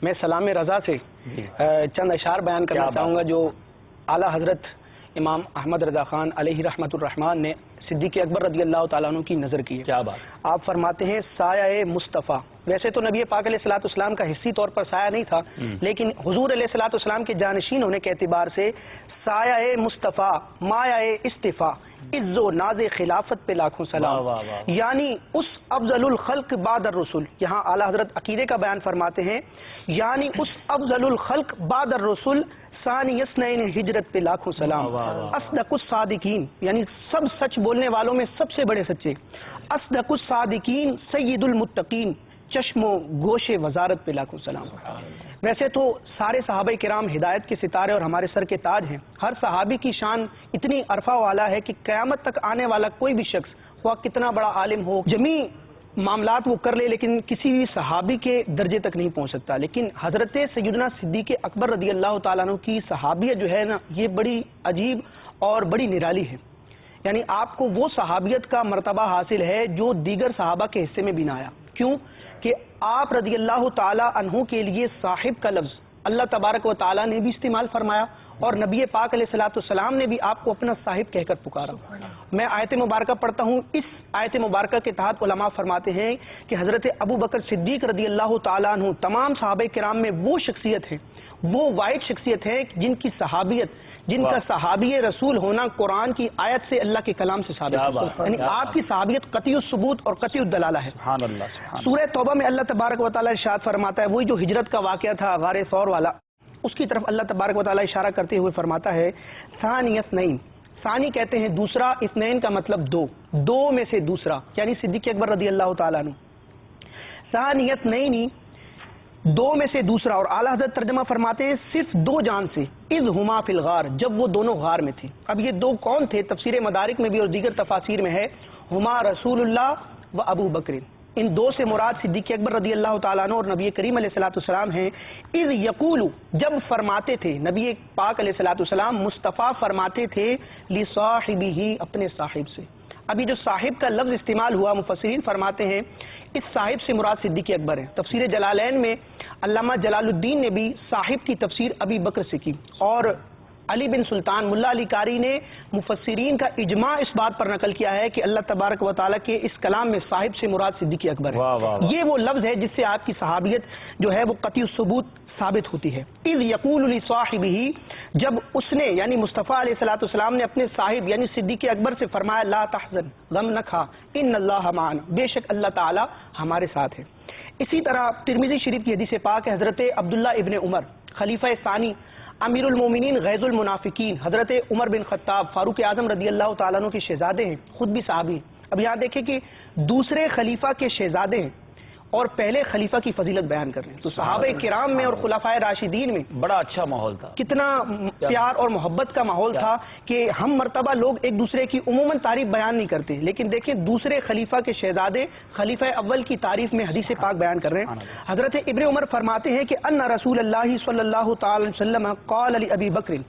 میں سلام رضا سے چند اشعار بیان کرنا چاہوں گا جو اعلیٰ حضرت امام احمد رضا خان علیہ رحمت الرحمن نے صدیق اکبر رضی اللہ تعالیٰ عنہ کی نظر کی ہے۔ کیا بات! آپ فرماتے ہیں سایہ مصطفیٰ، ویسے تو نبی پاک علیہ الصلوۃ والسلام کا حصی طور پر سایہ نہیں تھا، لیکن حضور علیہ الصلوۃ والسلام کے جانشین ہونے کے اعتبار سے سایہ مصطفیٰ مایہ استفا عز و ناز خلافت پہ لاکھوں سلام، یعنی اس افضل الخلق بعد الرسل، یہاں اعلیٰ حضرت عقیدے کا بیان فرماتے ہیں، یعنی اس افضل الخلق بعد الرسل ثانی اثنین ہجرت پہ لاکھوں سلام، اصدق الصادقین یعنی سب سچ بولنے والوں میں سب سے بڑے سچے، اصدق الصادقین سید المتقین چشم و گوش وزارت پہ لاکھوں سلام۔ ویسے تو سارے صحابہ کرام ہدایت کے ستارے اور ہمارے سر کے تاج ہیں، ہر صحابی کی شان اتنی عرفہ والا ہے کہ قیامت تک آنے والا کوئی بھی شخص وہ کتنا بڑا عالم ہو، جمی معاملات وہ کر لے لیکن کسی بھی صحابی کے درجے تک نہیں پہنچ سکتا۔ لیکن حضرت سیدنا صدیق اکبر رضی اللہ تعالیٰ عنہ کی صحابیت جو ہے نا، یہ بڑی عجیب اور بڑی نرالی ہے، یعنی آپ کو وہ صحابیت کا مرتبہ حاصل ہے جو دیگر صحابہ کے حصے میں بھی نہ آیا۔ کیوں کہ آپ رضی اللہ تعالیٰ عنہ کے لیے صاحب کا لفظ اللہ تبارک و تعالیٰ نے بھی استعمال فرمایا اور نبی پاک علیہ الصلوۃ والسلام نے بھی آپ کو اپنا صاحب کہہ کر پکارا۔ میں آیت مبارکہ پڑھتا ہوں، اس آیت مبارکہ کے تحت علماء فرماتے ہیں کہ حضرت ابو بکر صدیق رضی اللہ تعالیٰ عنہ تمام صحابہ کرام میں وہ شخصیت ہے، وہ واحد شخصیت ہے جن کی صحابیت، جن کا صحابی رسول ہونا قرآن کی آیت سے اللہ کے کلام سے ثابت ہے، یعنی آپ کی صحابیت قطعی الثبوت اور قطعی الدلالہ ہے۔ سورہ توبہ میں اللہ تبارک و تعالیٰ ارشاد فرماتا ہے، وہی جو ہجرت کا واقعہ تھا غار ثور والا، اس کی طرف اللہ تبارک و تعالیٰ اشارہ کرتے ہوئے فرماتا ہے ثانی اثنین، ثانی کہتے ہیں دوسرا، اثنین کا مطلب دو، دو میں سے دوسرا، یعنی صدیق اکبر رضی اللہ تعالیٰ عنہ، ثانی اثنین دو میں سے دوسرا، اور اعلیٰ حضرت ترجمہ فرماتے ہیں صرف دو جان سے، اذ ہما فی الغار، جب وہ دونوں غار میں تھے۔ اب یہ دو کون تھے؟ تفسیر مدارک میں بھی اور دیگر تفاسیر میں ہے ہما رسول اللہ و ابو بکر، ان دو سے مراد صدیق اکبر رضی اللہ تعالیٰ عنہ اور نبی کریم علیہ الصلوۃ والسلام ہیں۔ اذ یقول، جب فرماتے تھے نبی پاک علیہ الصلوۃ والسلام، مصطفیٰ فرماتے تھے لصاحبہ، اپنے صاحب سے۔ ابھی جو صاحب کا لفظ استعمال ہوا، مفسرین فرماتے ہیں اس صاحب سے مراد صدیق اکبر ہے۔ تفسیر جلالین میں علامہ جلال الدین نے بھی صاحب کی تفسیر ابی بکر سے کی، اور علی بن سلطان ملا علی قاری نے مفسرین کا اجماع اس بات پر نقل کیا ہے کہ اللہ تبارک و تعالیٰ کے اس کلام میں صاحب سے مراد صدیق اکبر ہے۔ یہ وہ لفظ ہے جس سے آپ کی صحابیت جو ہے وہ قطعی الثبوت ثابت ہوتی ہے۔ اذ یقول لصاحبہ، جب اس نے یعنی مصطفیٰ علیہ الصلوۃ والسلام نے اپنے صاحب یعنی صدیق اکبر سے فرمایا لا تحزن، غم نہ کھا، ان اللہ معنا، بے شک اللہ تعالی ہمارے ساتھ ہے۔ اسی طرح ترمذی شریف کی حدیث پاک ہے، حضرت عبداللہ ابن عمر خلیفہ ثانی امیر المومنین غیظ المنافقین، حضرت عمر بن خطاب فاروق اعظم رضی اللہ تعالیٰ عنہ کے شہزادے ہیں، خود بھی صحابی ہیں۔ اب یہاں دیکھیں کہ دوسرے خلیفہ کے شہزادے ہیں اور پہلے خلیفہ کی فضیلت بیان کر رہے ہیں، تو صحابہ کرام میں اور خلفائے راشدین میں بڑا اچھا ماحول تھا، کتنا پیار اور محبت کا ماحول تھا کہ ہم مرتبہ لوگ ایک دوسرے کی عموماً تعریف بیان نہیں کرتے، لیکن دیکھیں دوسرے خلیفہ کے شہزادے خلیفہ اول کی تعریف میں حدیث پاک بیان کر رہے ہیں۔ حضرت ابن عمر فرماتے ہیں کہ ان رسول اللہ صلی اللہ تعالی وسلم قال لابی بکر،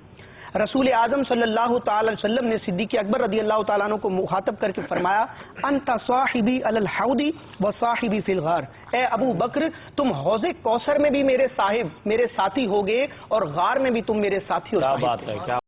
رسول اعظم صلی اللہ تعالی وسلم نے صدیق اکبر رضی اللہ تعالیٰ عنہ کو مخاطب کر کے فرمایا انت صاحبی علی الحوض و صاحبی فی الغار، اے ابو بکر تم حوض کوثر میں بھی میرے صاحب، میرے ساتھی ہوگے، اور غار میں بھی تم میرے ساتھی اور صاحب۔